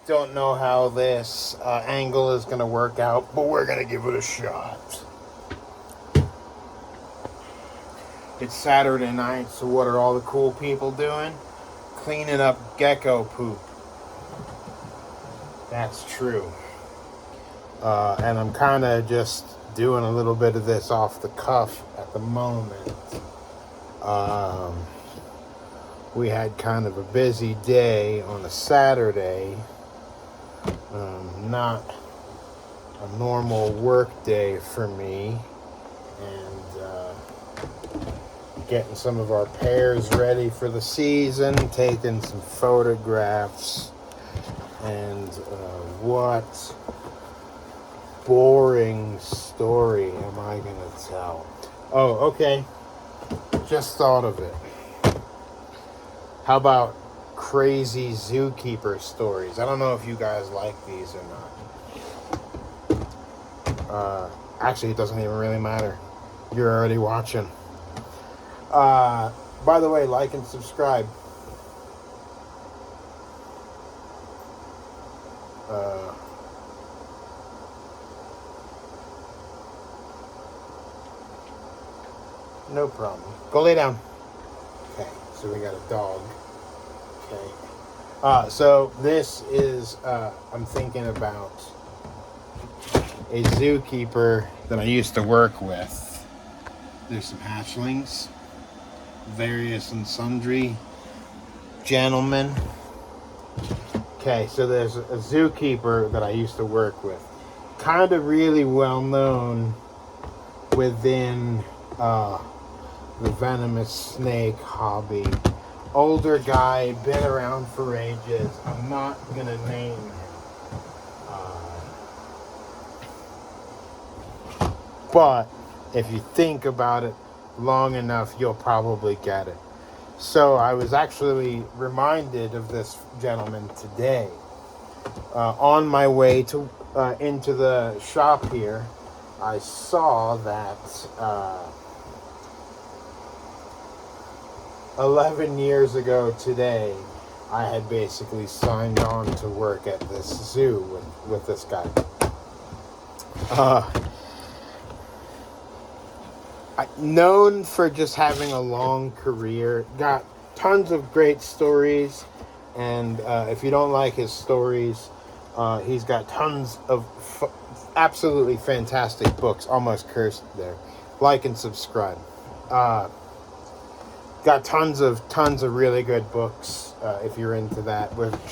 Don't know how this angle is going to work out, but we're going to give it a shot. It's Saturday night, so what are all the cool people doing? Cleaning up gecko poop. That's true. And I'm kind of just doing a little bit of this off the cuff at the moment. We had kind of a busy day on a Saturday. Not a normal work day for me. And getting some of our pears ready for the season, taking some photographs. And what boring story am I going to tell? Oh, okay. Just thought of it. How about crazy zookeeper stories? I don't know if you guys like these or not. Actually, it doesn't even really matter. You're already watching. By the way, like and subscribe. No problem. Go lay down. Okay, so we got a dog. Okay. So this is, I'm thinking about a zookeeper that I used to work with. There's some hatchlings, various and sundry gentlemen. Okay, so there's a zookeeper that I used to work with. Kind of really well known within the venomous snake hobby. Older guy, been around for ages. I'm not gonna name him. But if you think about it long enough, you'll probably get it. So I was actually reminded of this gentleman today. On my way to into the shop here, I saw that 11 years ago today, I had basically signed on to work at this zoo with this guy. Known for just having a long career, got tons of great stories, and if you don't like his stories, he's got tons of absolutely fantastic books. Almost cursed there. Like and subscribe. Got tons of really good books. If you're into that,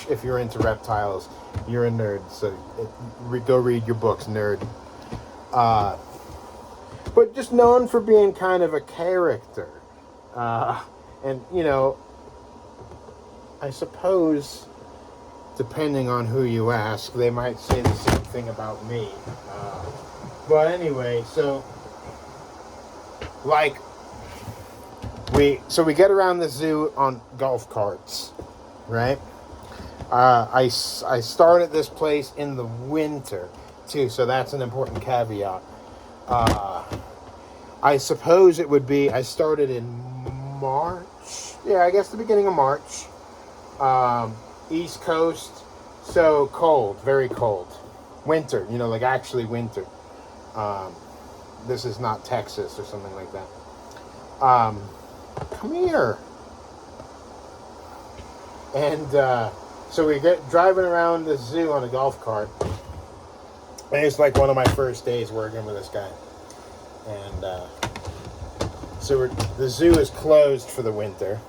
if you're into reptiles, you're a nerd. So go read your books, nerd. But just known for being kind of a character, and you know, I suppose depending on who you ask, they might say the same thing about me. But anyway, so like. We get around the zoo on golf carts, right? I started this place in the winter too, so that's an important caveat. I suppose it would be, I started in March. Yeah, I guess the beginning of March. East Coast, so cold, very cold. Winter, you know, like actually winter. This is not Texas or something like that. Come here. And so we get driving around the zoo on a golf cart. And it's like one of my first days working with this guy. And so the zoo is closed for the winter.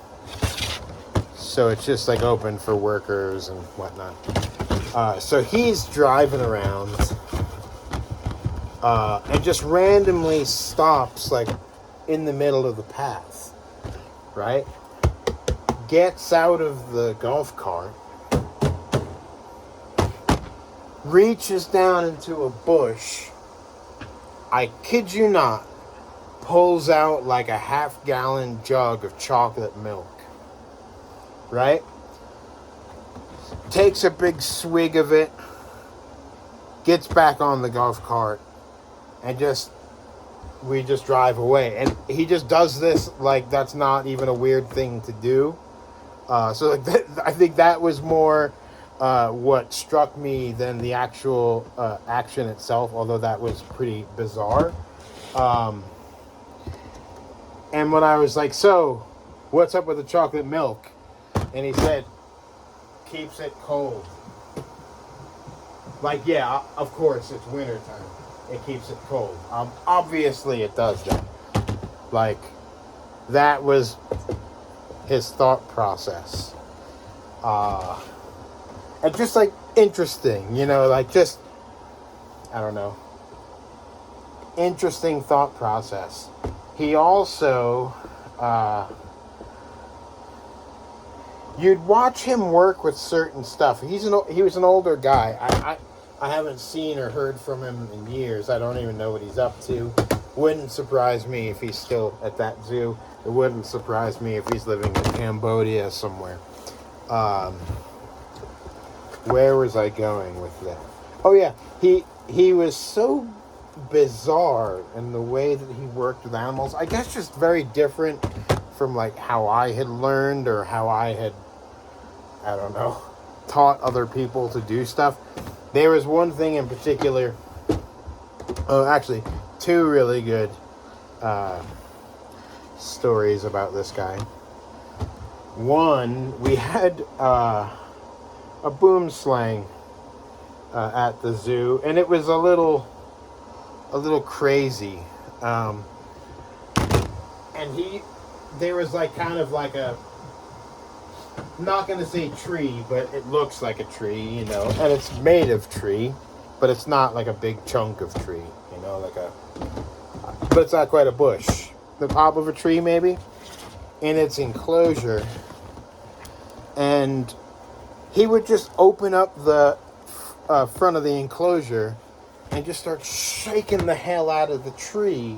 So it's just like open for workers and whatnot. So he's driving around and just randomly stops like in the middle of the path. Right? Gets out of the golf cart, reaches down into a bush, I kid you not, pulls out like a half-gallon jug of chocolate milk. Right? Takes a big swig of it, gets back on the golf cart, and we just drive away. And he just does this like that's not even a weird thing to do. So like I think that was more what struck me than the actual action itself, although that was pretty bizarre. Um, and when I was like, so, what's up with the chocolate milk? And he said, keeps it cold. Like, yeah, of course, it's wintertime. It keeps it cold. Obviously, it does that. Like, that was his thought process. And just, like, interesting, you know, like, just, I don't know. Interesting thought process. He also, you'd watch him work with certain stuff. He was an older guy. I haven't seen or heard from him in years. I don't even know what he's up to. Wouldn't surprise me if he's still at that zoo. It wouldn't surprise me if he's living in Cambodia somewhere. Where was I going with that? Oh yeah, he was so bizarre in the way that he worked with animals. I guess just very different from like how I had learned or how I had, I don't know, taught other people to do stuff. There was one thing in particular, actually, two really good stories about this guy. One, we had a boomslang at the zoo, and it was a little crazy. And there was like kind of like a, I'm not going to say tree, but it looks like a tree, you know, and it's made of tree, but it's not like a big chunk of tree, you know, but it's not quite a bush. The top of a tree, maybe, in its enclosure. And he would just open up the front of the enclosure and just start shaking the hell out of the tree.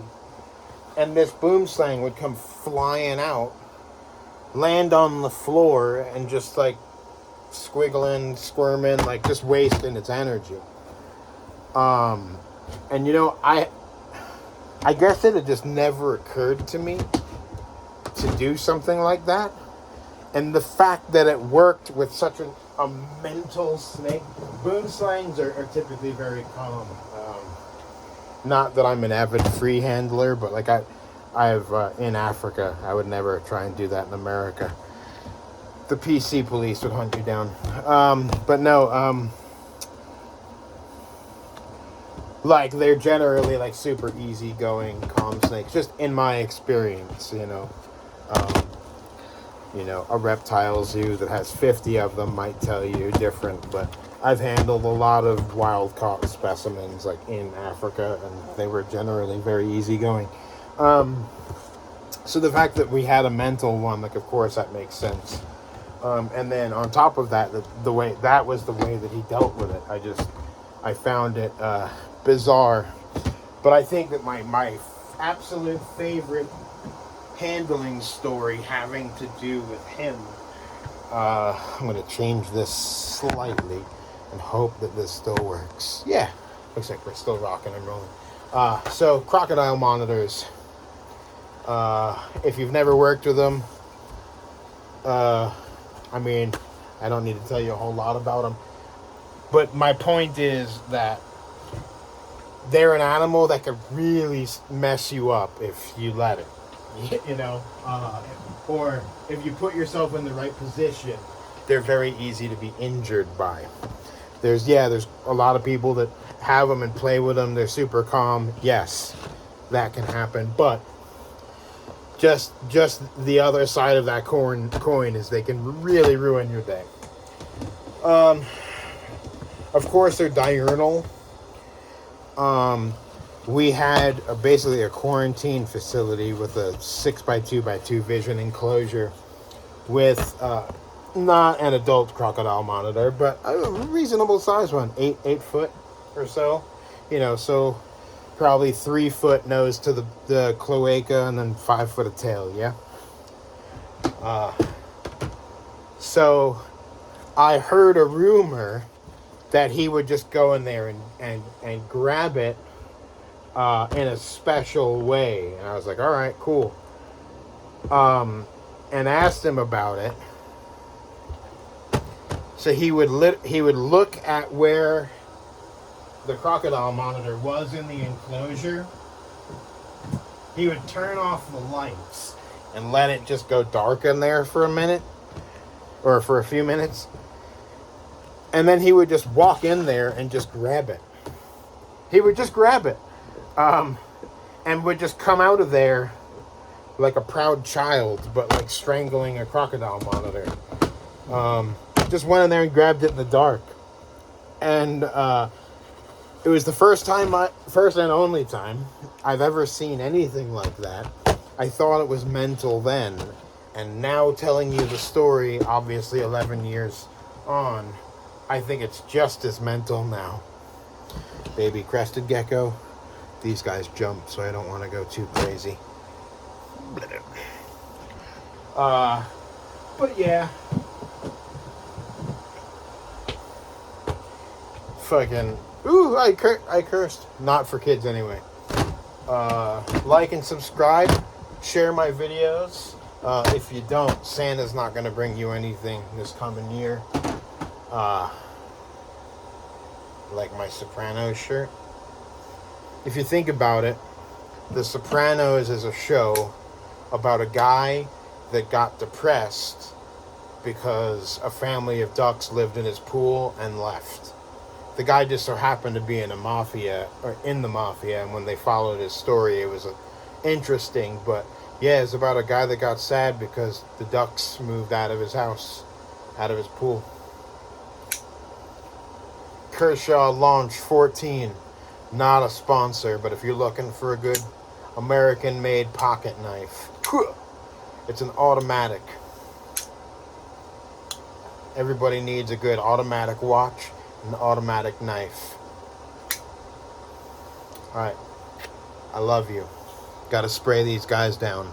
And this boomslang would come flying out, land on the floor, and just like squiggling, squirming, like just wasting its energy. And you know, I guess it had just never occurred to me to do something like that. And the fact that it worked with such a mental snake. Boomslangs are typically very calm. Not that I'm an avid free handler, but like I've in Africa, I would never try and do that in America. The PC police would hunt you down. But no, like they're generally like super easygoing, calm snakes. Just in my experience, you know. You know, a reptile zoo that has 50 of them might tell you different, but I've handled a lot of wild-caught specimens, like, in Africa, and they were generally very easygoing. So the fact that we had a mental one, like, of course, that makes sense. And then on top of that, the way that was the way that he dealt with it. I found it bizarre. But I think that my absolute favorite handling story having to do with him, I'm going to change this slightly and hope that this still works. Yeah, looks like we're still rocking and rolling. So crocodile monitors, if you've never worked with them, I mean, I don't need to tell you a whole lot about them, but my point is that they're an animal that could really mess you up if you let it. You know, or if you put yourself in the right position, they're very easy to be injured by. There's a lot of people that have them and play with them. They're super calm. Yes, that can happen. But just the other side of that coin is they can really ruin your day. Of course, they're diurnal. We had basically a quarantine facility with a 6x2x2 vision enclosure with not an adult crocodile monitor, but a reasonable size one, 8 foot or so. You know, so probably 3 foot nose to the cloaca and then 5 foot of tail, yeah? So I heard a rumor that he would just go in there and grab it in a special way. And I was like, all right, cool. And asked him about it. So he would look at where the crocodile monitor was in the enclosure. He would turn off the lights and let it just go dark in there for a minute, or for a few minutes. And then he would just walk in there and just grab it. He would just grab it. And would just come out of there like a proud child, but like strangling a crocodile monitor. Just went in there and grabbed it in the dark. And it was the first and only time I've ever seen anything like that. I thought it was mental then. And now telling you the story, obviously 11 years on, I think it's just as mental now. Baby crested gecko. These guys jump, so I don't want to go too crazy. But yeah. Fucking... Ooh, I cursed. Not for kids anyway. Like and subscribe. Share my videos. If you don't, Santa's not going to bring you anything this coming year. Like my Sopranos shirt. If you think about it, The Sopranos is a show about a guy that got depressed because a family of ducks lived in his pool and left. The guy just so happened to be in the mafia, and when they followed his story, it was interesting. But yeah, it's about a guy that got sad because the ducks moved out of his house, out of his pool. Kershaw Launch 14, not a sponsor, but if you're looking for a good American-made pocket knife, it's an automatic. Everybody needs a good automatic watch, an automatic knife. Alright, I love you. Gotta spray these guys down.